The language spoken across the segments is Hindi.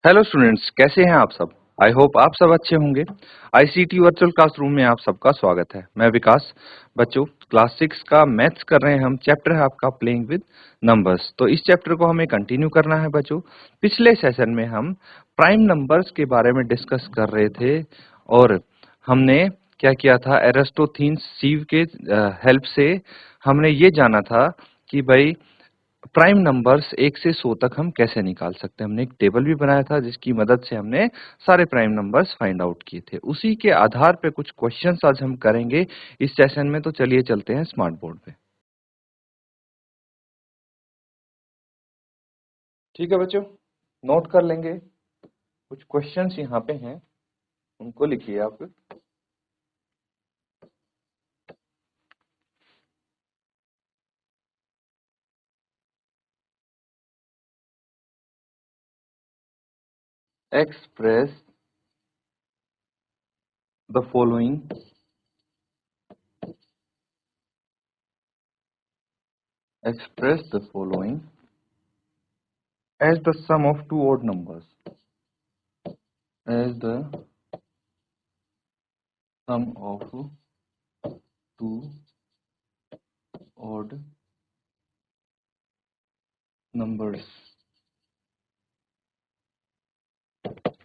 हेलो स्टूडेंट्स, कैसे हैं आप सब। आई होप आप सब अच्छे होंगे। आईसीटी वर्चुअल क्लासरूम में आप सबका स्वागत है। मैं विकास। बच्चों, क्लास 6 का मैथ्स कर रहे हैं हम। चैप्टर है आपका प्लेइंग विद नंबर्स। तो इस चैप्टर को हमें कंटिन्यू करना है बच्चों। पिछले सेशन में हम प्राइम नंबर्स के बारे में डिस्कस कर रहे थे और हमने क्या किया था, एरिस्टोथेन्स सीव के हेल्प से हमने ये जाना था कि भाई प्राइम नंबर्स 1 से 100 तक हम कैसे निकाल सकते हैं। हमने एक टेबल भी बनाया था जिसकी मदद से हमने सारे प्राइम नंबर्स फाइंड आउट किए थे। उसी के आधार पे कुछ क्वेश्चंस आज हम करेंगे इस सेशन में। तो चलिए चलते हैं स्मार्ट बोर्ड पे। ठीक है बच्चों, नोट कर लेंगे। कुछ क्वेश्चंस यहाँ पे हैं, उनको लिखिए आप। Express the following express the following as the sum of two odd numbers, as the sum of two odd numbers।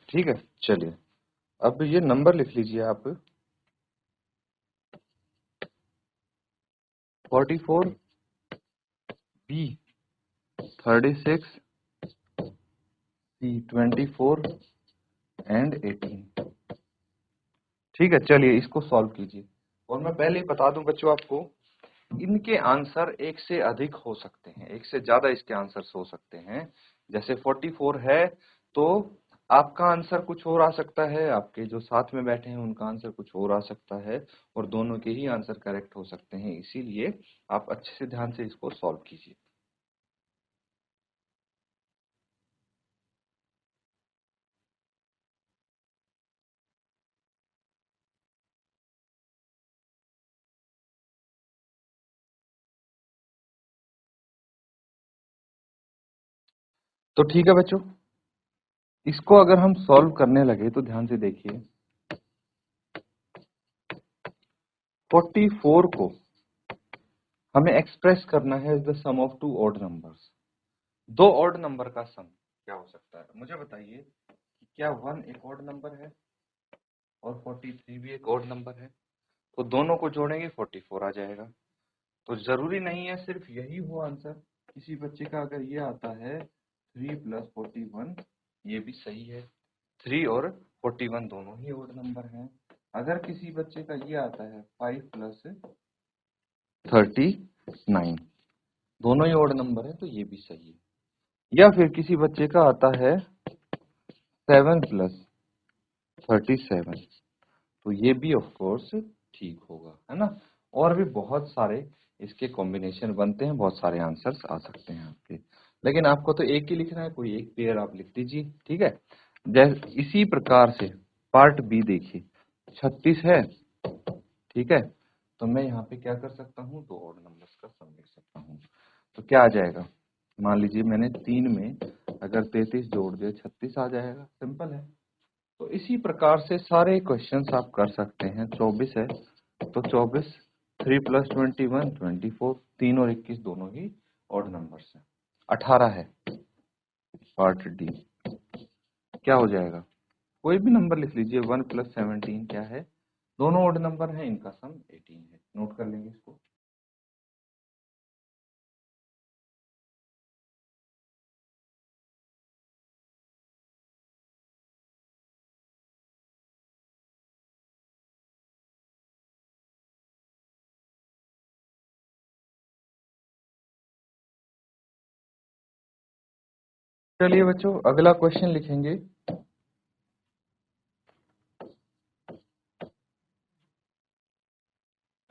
ठीक है, चलिए अब ये नंबर लिख लीजिए आप। 44, बी 36, सी 24 एंड 18। ठीक है, चलिए इसको सॉल्व कीजिए। और मैं पहले ही बता दूं बच्चों आपको, इनके आंसर एक से अधिक हो सकते हैं, एक से ज्यादा इसके आंसर्स हो सकते हैं। जैसे 44 है तो आपका आंसर कुछ और आ सकता है, आपके जो साथ में बैठे हैं उनका आंसर कुछ और आ सकता है, और दोनों के ही आंसर करेक्ट हो सकते हैं। इसीलिए आप अच्छे से ध्यान से इसको सॉल्व कीजिए। तो ठीक है बच्चों, इसको अगर हम सॉल्व करने लगे तो ध्यान से देखिए। 44 को हमें एक्सप्रेस करना है the sum of two odd numbers. दो ऑड नंबर का सम क्या हो सकता है, मुझे बताइए कि क्या 1 एक ऑड नंबर है और 43 भी एक ऑड नंबर है। तो दोनों को जोड़ेंगे 44 आ जाएगा। तो जरूरी नहीं है सिर्फ यही हो आंसर। किसी बच्चे का अगर ये आता है 3 प्लस 41, ये भी सही है। 3 और 41 दोनों ही ऑड नंबर हैं। अगर किसी बच्चे का ये आता है 5 प्लस 39, दोनों ही ऑड नंबर है, तो ये भी सही है। या फिर किसी बच्चे का आता है 7 प्लस 37, तो ये भी ऑफ कोर्स ठीक होगा, है ना। और भी बहुत सारे इसके कॉम्बिनेशन बनते हैं, बहुत सारे आंसर्स आ सकते हैं आपके। लेकिन आपको तो एक ही लिखना है, कोई एक पेयर आप लिख दीजिए, ठीक है। जैसे इसी प्रकार से पार्ट बी देखिए, 36 है, ठीक है। तो मैं यहाँ पे क्या कर सकता हूँ, दो ऑड नंबर्स का सम लिख सकता हूँ। तो क्या आ जाएगा, मान लीजिए मैंने 3 में अगर 33 जोड़ दिया 36 आ जाएगा, सिंपल है। तो इसी प्रकार से सारे क्वेश्चंस आप कर सकते हैं। 24 है तो 24, 3 प्लस 21 24, 3 और 21 दोनों ही ऑड नंबर्स हैं। 18 है पार्ट डी, क्या हो जाएगा, कोई भी नंबर लिख लीजिए। 1 प्लस 17 क्या है, दोनों ऑड नंबर हैं, इनका सम 18 है। नोट कर लेंगे इसको। चलिए बच्चों, अगला क्वेश्चन लिखेंगे।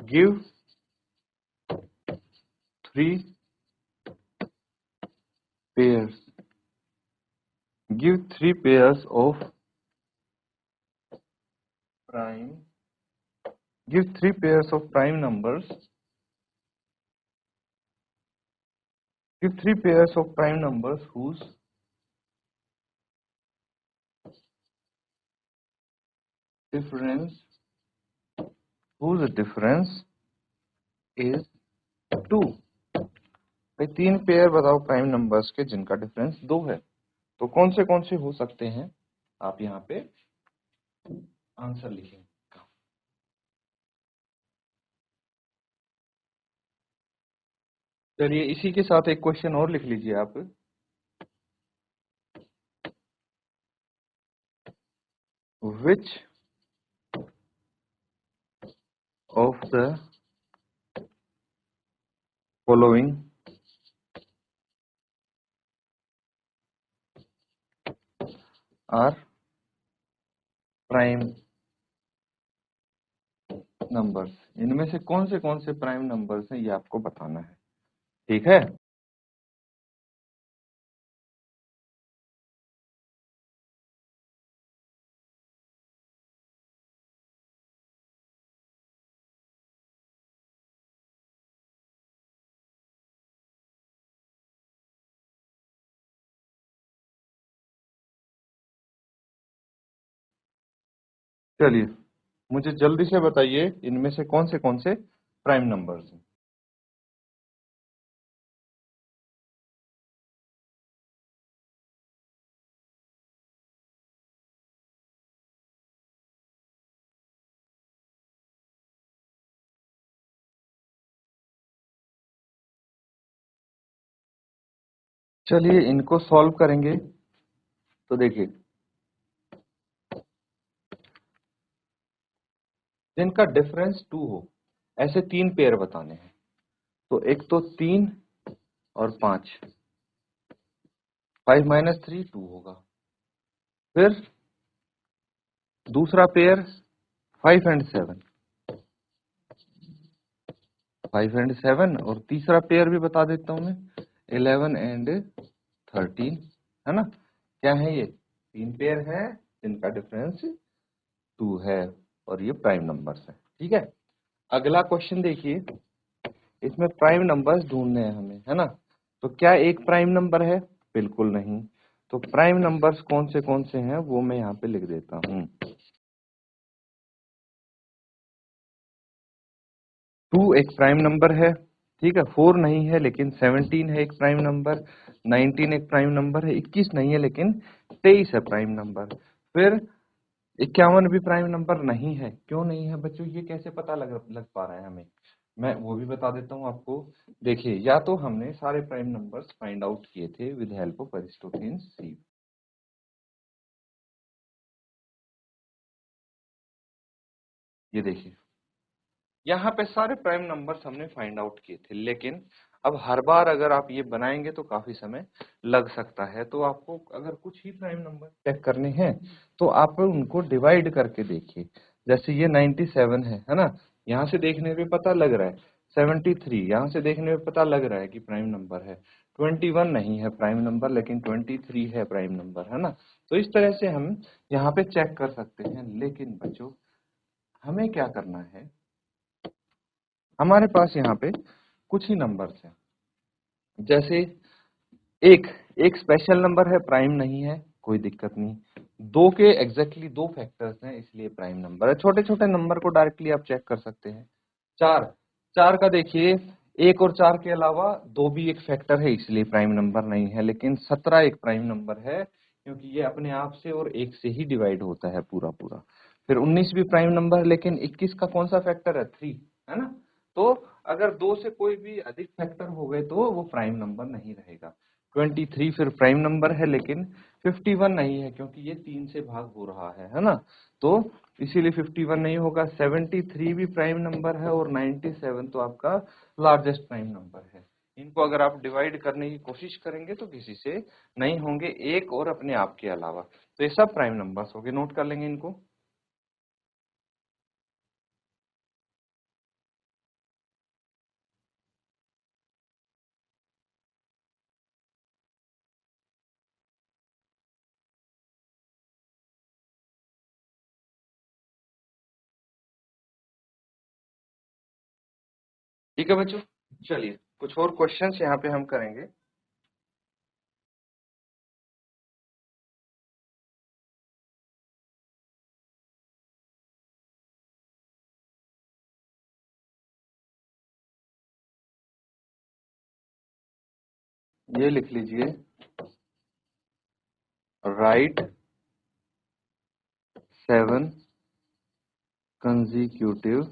Give 3 pairs, give 3 pairs of prime, give 3 pairs of prime numbers, give three pairs of prime numbers whose difference whose difference is 2। भाई 3 पेयर बताओ प्राइम नंबर्स के जिनका डिफरेंस 2 है। तो कौन से हो सकते हैं, आप यहाँ पे आंसर लिखेंगे। चलिए इसी के साथ एक क्वेश्चन और लिख लीजिए आप। Which of the following are prime numbers? इनमें से कौन से प्राइम नंबर्स हैं, ये आपको बताना है। ठीक है, चलिए मुझे जल्दी से बताइए इनमें से कौन से प्राइम नंबर्स हैं। चलिए इनको सॉल्व करेंगे। तो देखिए, जिनका डिफरेंस 2 हो, ऐसे 3 पेयर बताने हैं। तो एक तो 3 और 5, 5 माइनस 3 2 होगा। फिर दूसरा पेयर 5 एंड 7, 5 एंड 7, और तीसरा पेयर भी बता देता हूं मैं, 11 एंड 13, है ना। क्या है ये, 3 पेयर है जिनका डिफरेंस 2 है और ये प्राइम नंबर्स है। ठीक है, अगला क्वेश्चन देखिए, इसमें प्राइम नंबर्स ढूंढने हैं हमें, है ना। तो क्या एक प्राइम नंबर है, बिल्कुल नहीं। तो प्राइम नंबर्स कौन से हैं वो मैं यहाँ पे लिख देता हूँ। 2 एक प्राइम नंबर है, ठीक है। 4 नहीं है लेकिन 17 है एक प्राइम नंबर। 19 एक प्राइम नंबर है। 21 नहीं है लेकिन 23 है प्राइम नंबर। फिर 51 भी प्राइम नंबर नहीं है। क्यों नहीं है बच्चों, ये कैसे पता लग पा रहा है हमें, मैं वो भी बता देता हूँ आपको। देखिए, या तो हमने सारे प्राइम नंबर्स फाइंड आउट किए थे विद हेल्प ऑफ अरिस्टोटेन्स सीरीज। ये देखिए, यहाँ पे सारे प्राइम नंबर्स हमने फाइंड आउट किए थे, लेकिन अब हर बार अगर आप ये बनाएंगे तो काफी समय लग सकता है। तो आपको अगर कुछ ही प्राइम नंबर चेक करने हैं तो आप उनको डिवाइड करके देखिए। जैसे ये 97 है ना, यहाँ से देखने पे पता लग रहा है। 73 यहाँ से देखने पे पता लग रहा है कि प्राइम नंबर है। 21 नहीं है प्राइम नंबर लेकिन 23 है प्राइम नंबर, है ना। तो इस तरह से हम यहाँ पे चेक कर सकते हैं। लेकिन बच्चों, हमें क्या करना है, हमारे पास यहाँ पे कुछ ही नंबर्स हैं। जैसे एक एक स्पेशल नंबर है, प्राइम नहीं है, कोई दिक्कत नहीं। दो के एग्जैक्टली 2 फैक्टर्स हैं, इसलिए प्राइम नंबर है। छोटे छोटे नंबर को डायरेक्टली आप चेक कर सकते हैं। 4, 4 का देखिए, 1 और 4 के अलावा 2 भी एक फैक्टर है, इसलिए प्राइम नंबर नहीं है। लेकिन 17 एक प्राइम नंबर है, क्योंकि ये अपने आप से और 1 से ही डिवाइड होता है पूरा पूरा। फिर 19 भी प्राइम नंबर है, लेकिन 21 का कौन सा फैक्टर है, 3, है ना। तो अगर 2 से कोई भी अधिक फैक्टर हो गए तो वो प्राइम नंबर नहीं रहेगा। 23 फिर प्राइम नंबर है, लेकिन 51 नहीं है, क्योंकि ये 3 से भाग हो रहा है ना। तो इसीलिए 51 नहीं होगा। 73 भी प्राइम नंबर है और 97 तो आपका लार्जेस्ट प्राइम नंबर है। इनको अगर आप डिवाइड करने की कोशिश करेंगे तो किसी से नहीं होंगे, एक और अपने आप के अलावा। तो ये सब प्राइम नंबर्स हो गए, नोट कर लेंगे इनको। ठीक है बच्चों, चलिए कुछ और क्वेश्चंस यहाँ पे हम करेंगे। ये लिख लीजिए, right 7 consecutive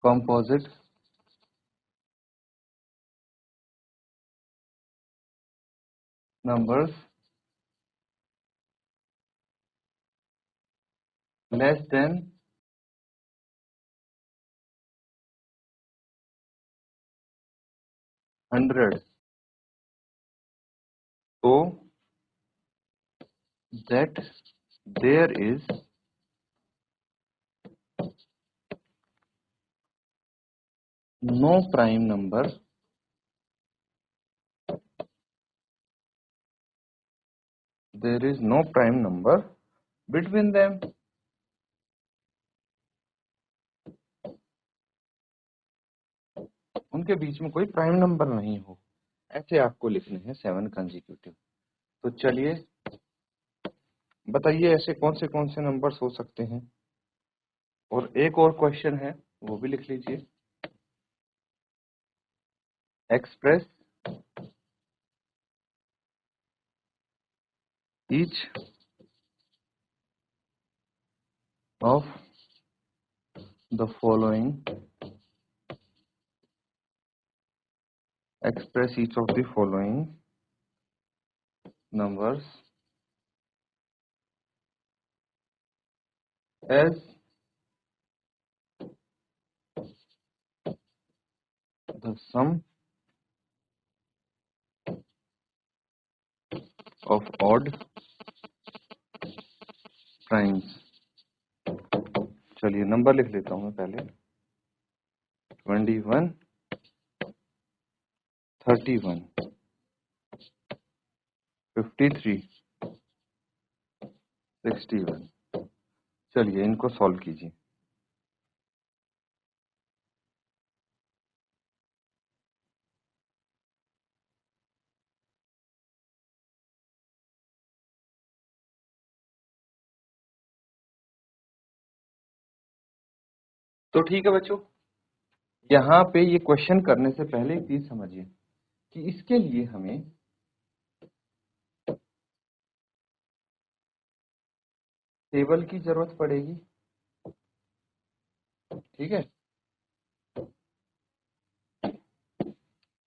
composite numbers less than 100, so that there is no prime number between them. उनके बीच में कोई प्राइम नंबर नहीं हो, ऐसे आपको लिखने हैं 7 कंसेक्यूटिव। तो चलिए बताइए ऐसे कौन से नंबर्स हो सकते हैं। और एक और क्वेश्चन है, वो भी लिख लीजिए, express each of the following numbers as the sum of odd primes। चलिए नंबर लिख लेता हूं मैं पहले, 21, 31, 53, 61। चलिए इनको सॉल्व कीजिए। तो ठीक है बच्चों, यहाँ पे ये क्वेश्चन करने से पहले एक चीज समझिए कि इसके लिए हमें टेबल की जरूरत पड़ेगी, ठीक है।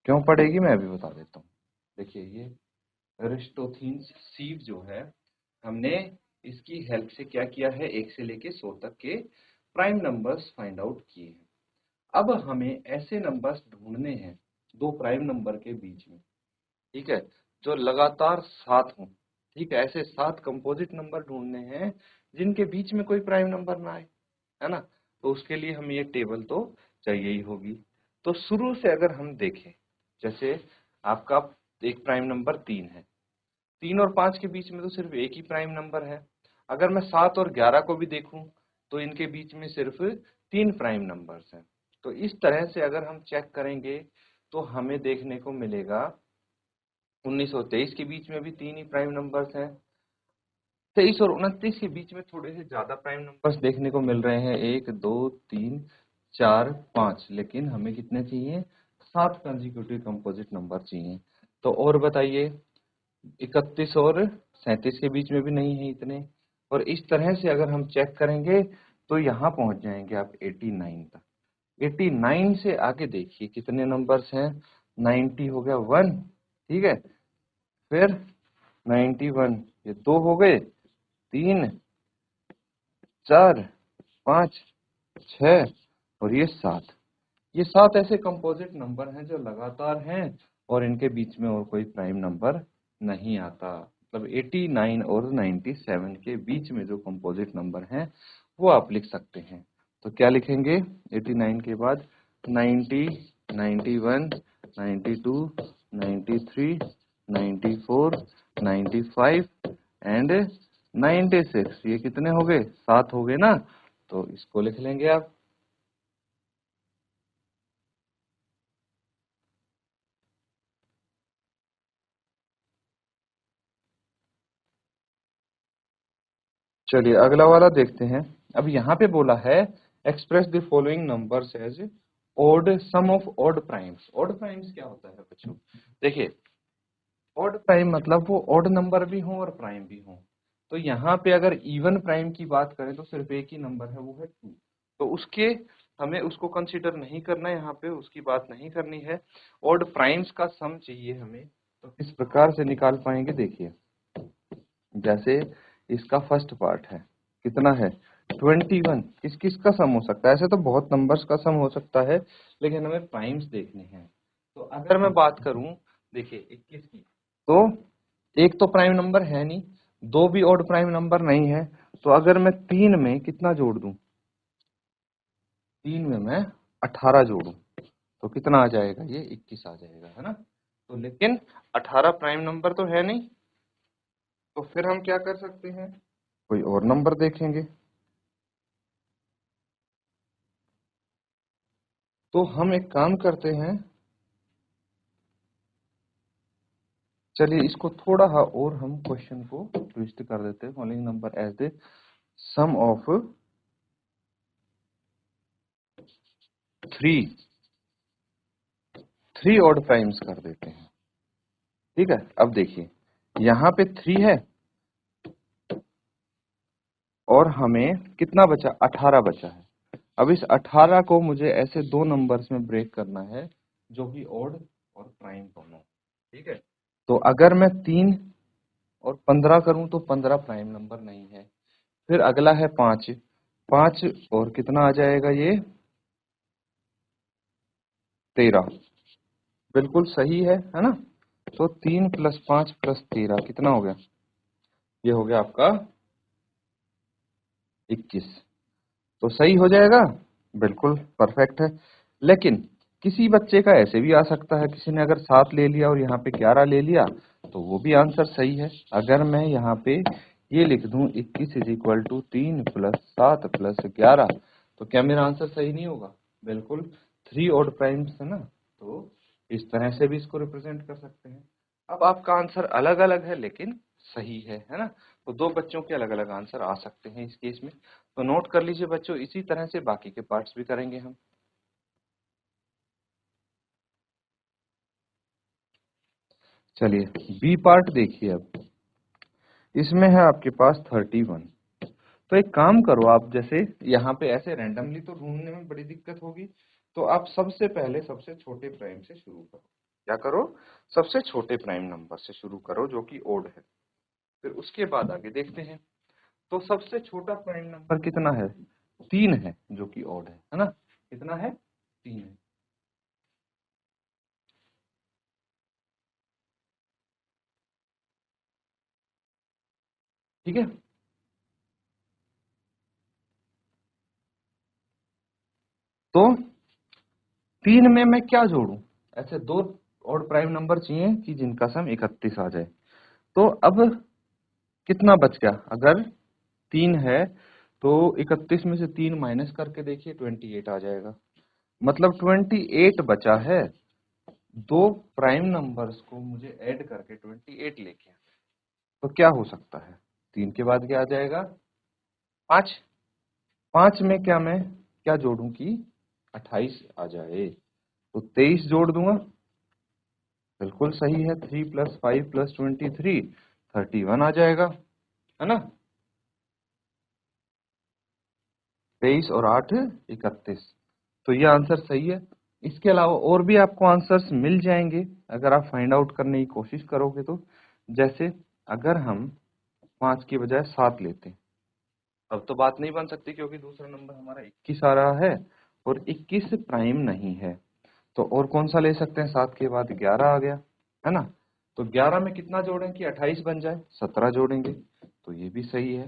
क्यों पड़ेगी मैं अभी बता देता हूँ। देखिए ये एरिस्टोथेन्स सीव जो है, हमने इसकी हेल्प से क्या किया है, 1 से लेके 100 तक के प्राइम नंबर्स फाइंड आउट किए हैं। अब हमें ऐसे नंबर्स ढूंढने हैं दो प्राइम नंबर के बीच में, ठीक है, जो लगातार साथ हों। ठीक है, ऐसे 7 कंपोजिट नंबर ढूंढने हैं जिनके बीच में कोई प्राइम नंबर ना आए, है ना। तो उसके लिए हमें ये टेबल तो चाहिए ही होगी। तो शुरू से अगर हम देखें, जैसे आपका एक प्राइम नंबर 3 है, 3 और 5 के बीच में तो सिर्फ एक ही प्राइम नंबर है। अगर मैं 7 और 11 को भी देखूं तो इनके बीच में सिर्फ 3 प्राइम नंबर्स हैं। तो इस तरह से अगर हम चेक करेंगे तो हमें देखने को मिलेगा 19 और 23 के बीच में भी 3 ही प्राइम नंबर्स हैं। 23 और 29 के बीच में थोड़े से ज्यादा प्राइम नंबर्स देखने को मिल रहे हैं, 1 2 3 4 5, लेकिन हमें कितने चाहिए, 7 कंसेक्यूटिव कंपोजिट नंबर चाहिए। तो और बताइए, 31 और 37 के बीच में भी नहीं है इतने। और इस तरह से अगर हम चेक करेंगे तो यहाँ पहुंच जाएंगे आप 89 तक। 89 से आगे देखिए कितने नंबर्स हैं, 90 हो गया 1, ठीक है, फिर 91, ये 2 हो गए, 3 4 5 6 और ये 7। ये 7 ऐसे कंपोजिट नंबर हैं जो लगातार हैं और इनके बीच में और कोई प्राइम नंबर नहीं आता। मतलब 89 और 97 के बीच में जो कंपोजिट नंबर हैं वो आप लिख सकते हैं। तो क्या लिखेंगे, 89 के बाद 90, 91, 92, 93, 94, 95 एंड 96। ये कितने हो गए, 7 हो गए ना। तो इसको लिख लेंगे आप। चलिए अगला वाला देखते हैं। अब यहाँ पे बोला है express the following numbers as odd sum of odd primes. Odd primes क्या होता है बच्चों? देखिए, ओड प्राइम मतलब वो ओड नंबर भी हो और प्राइम भी हो। तो यहाँ पे अगर इवन प्राइम की बात करें तो सिर्फ एक ही नंबर है, वो है 2। तो उसके हमें उसको कंसीडर नहीं करना है, यहाँ पे उसकी बात नहीं करनी है। ओड प्राइम्स का सम चाहिए हमें, तो किस प्रकार से निकाल पाएंगे देखिए। जैसे इसका फर्स्ट पार्ट है, कितना है 21। किस किस का सम हो सकता है? ऐसे तो बहुत नंबर्स का सम हो सकता है, लेकिन हमें प्राइम्स देखने हैं। तो अगर मैं बात करूं, देखिए 21 की, तो एक तो प्राइम नंबर है नहीं, दो भी ऑड प्राइम नंबर नहीं है। तो अगर मैं 3 में कितना जोड़ दूं, 3 में मैं 18 जोड़ूं, तो कितना आ जाएगा? ये 21 आ जाएगा, है ना। तो लेकिन 18 प्राइम नंबर तो है नहीं, तो फिर हम क्या कर सकते हैं, कोई और नंबर देखेंगे। तो हम एक काम करते हैं, चलिए इसको थोड़ा और हम क्वेश्चन को ट्विस्ट कर देते हैं। Following number as the sum of 3 odd primes कर देते हैं। ठीक है, अब देखिए यहाँ पे 3 है और हमें कितना बचा, 18 बचा है। अब इस 18 को मुझे ऐसे दो नंबर्स में ब्रेक करना है, जो कि ऑड और प्राइम दोनों। ठीक है, तो अगर मैं 3 और 15 करूं तो 15 प्राइम नंबर नहीं है। फिर अगला है 5, 5 और कितना आ जाएगा ये 13। बिल्कुल सही है ना। तो 3 + 5 + 13 कितना हो गया? ये हो गया आपका 21। तो सही हो जाएगा, बिल्कुल परफेक्ट है। लेकिन किसी बच्चे का ऐसे भी आ सकता है, किसी ने अगर 7 ले लिया और यहाँ पे 11 ले लिया, तो वो भी आंसर सही है। अगर मैं यहाँ पे ये लिख दूं 21 = 3 + 7 + 11, तो क्या मेरा आंसर सही नहीं होगा? बिल्कुल, 3 ऑड प्राइम्स है ना, तो इस तरह से भी इसको रिप्रेजेंट कर सकते हैं। अब आपका आंसर अलग अलग है लेकिन सही है ना। तो दो बच्चों के अलग अलग आंसर आ सकते हैं इस केस में। तो नोट कर लीजिए बच्चों, इसी तरह से बाकी के पार्ट्स भी करेंगे हम। चलिए बी पार्ट देखिए। अब इसमें है आपके पास 31। तो एक काम करो आप, जैसे यहाँ पे ऐसे रैंडमली तो ढूंढने में बड़ी दिक्कत होगी, तो आप सबसे पहले सबसे छोटे प्राइम से शुरू करो। क्या करो? सबसे छोटे प्राइम नंबर से शुरू करो जो कि ओड है, फिर उसके बाद आगे देखते हैं। तो सबसे छोटा प्राइम नंबर कितना है? 3 है, जो कि ओड है ना। कितना है? 3 है। ठीक है, तो 3 में मैं क्या जोड़ूं? ऐसे दो और प्राइम नंबर चाहिए कि जिनका सम 31 आ जाए। तो अब कितना बच गया? अगर 3 है तो 31 में से 3 माइनस करके देखिए 28 आ जाएगा। मतलब 28 बचा है। दो प्राइम नंबर्स को मुझे ऐड करके 28 लेके आना। तो क्या हो सकता है? 3 के बाद क्या आ जाएगा? 5। 5 में क्या मैं क्या जोड़ूं कि 28 आ जाए? तो 23 जोड़ दूंगा। बिल्कुल सही है, 3 + 5 + 23 31 आ जाएगा, है ना। 23 और 8 31। तो ये आंसर सही है। इसके अलावा और भी आपको आंसर्स मिल जाएंगे अगर आप फाइंड आउट करने की कोशिश करोगे तो। जैसे अगर हम 5 की बजाय 7 लेते हैं, अब तो बात नहीं बन सकती क्योंकि दूसरा नंबर हमारा 21 आ रहा है और 21 प्राइम नहीं है। तो और कौन सा ले सकते हैं? 7 के बाद 11 आ गया, है ना। तो 11 में कितना जोड़ें कि 28 बन जाए? 17 जोड़ेंगे, तो ये भी सही है।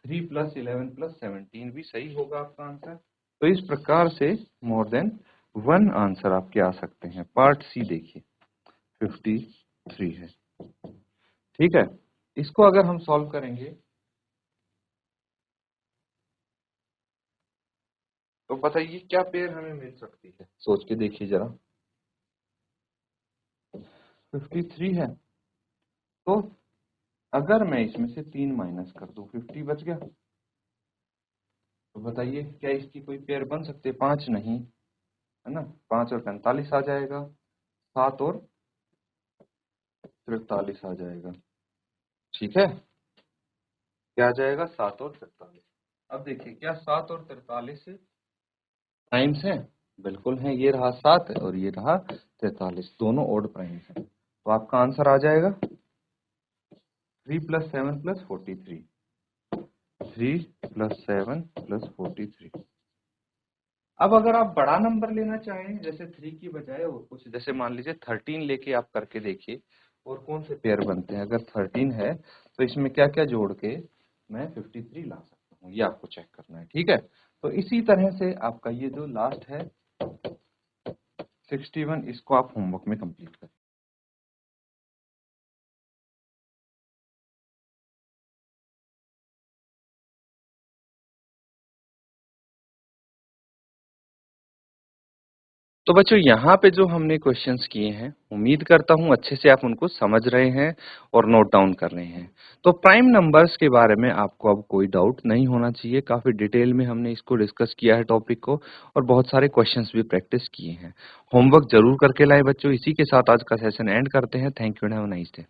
3 + 11 + 17 भी सही होगा आपका आंसर। तो इस प्रकार से मोर देन 1 आंसर आपके आ सकते हैं। पार्ट सी देखिए 53 है। ठीक है, इसको अगर हम सॉल्व करेंगे तो बताइए क्या पेयर हमें मिल सकती है? सोच के देखिए जरा। 53 है, तो अगर मैं इसमें से 3 माइनस कर दूं 50 बच गया। तो बताइए क्या इसकी कोई पेयर बन सकते? 5 नहीं, है ना, 5 और 45 आ जाएगा, 7 और 43 आ जाएगा। ठीक है, क्या आ जाएगा, 7 और 43। अब देखिए क्या 7 और 43 प्राइम्स हैं? बिल्कुल हैं, ये रहा 7 और ये रहा 43, दोनों ओड प्राइम्स हैं। तो आपका आंसर आ जाएगा 3 + 7 + 43, 3 + 7 + 43। अब अगर आप बड़ा नंबर लेना चाहें, जैसे 3 की बजाय और कुछ, जैसे मान लीजिए 13 लेके आप करके देखिए और कौन से पेयर बनते हैं। अगर 13 है तो इसमें क्या क्या जोड़ के मैं 53 ला सकता हूँ, ये आपको चेक करना है। ठीक है, तो इसी तरह से आपका ये जो लास्ट है 61, इसको आप होमवर्क में कंप्लीट करें। तो बच्चों यहाँ पे जो हमने क्वेश्चंस किए हैं, उम्मीद करता हूँ अच्छे से आप उनको समझ रहे हैं और नोट डाउन कर रहे हैं। तो प्राइम नंबर्स के बारे में आपको अब कोई डाउट नहीं होना चाहिए। काफ़ी डिटेल में हमने इसको डिस्कस किया है टॉपिक को, और बहुत सारे क्वेश्चंस भी प्रैक्टिस किए हैं। होमवर्क जरूर करके लाएं बच्चों। इसी के साथ आज का सेशन एंड करते हैं। Thank you and have a nice day.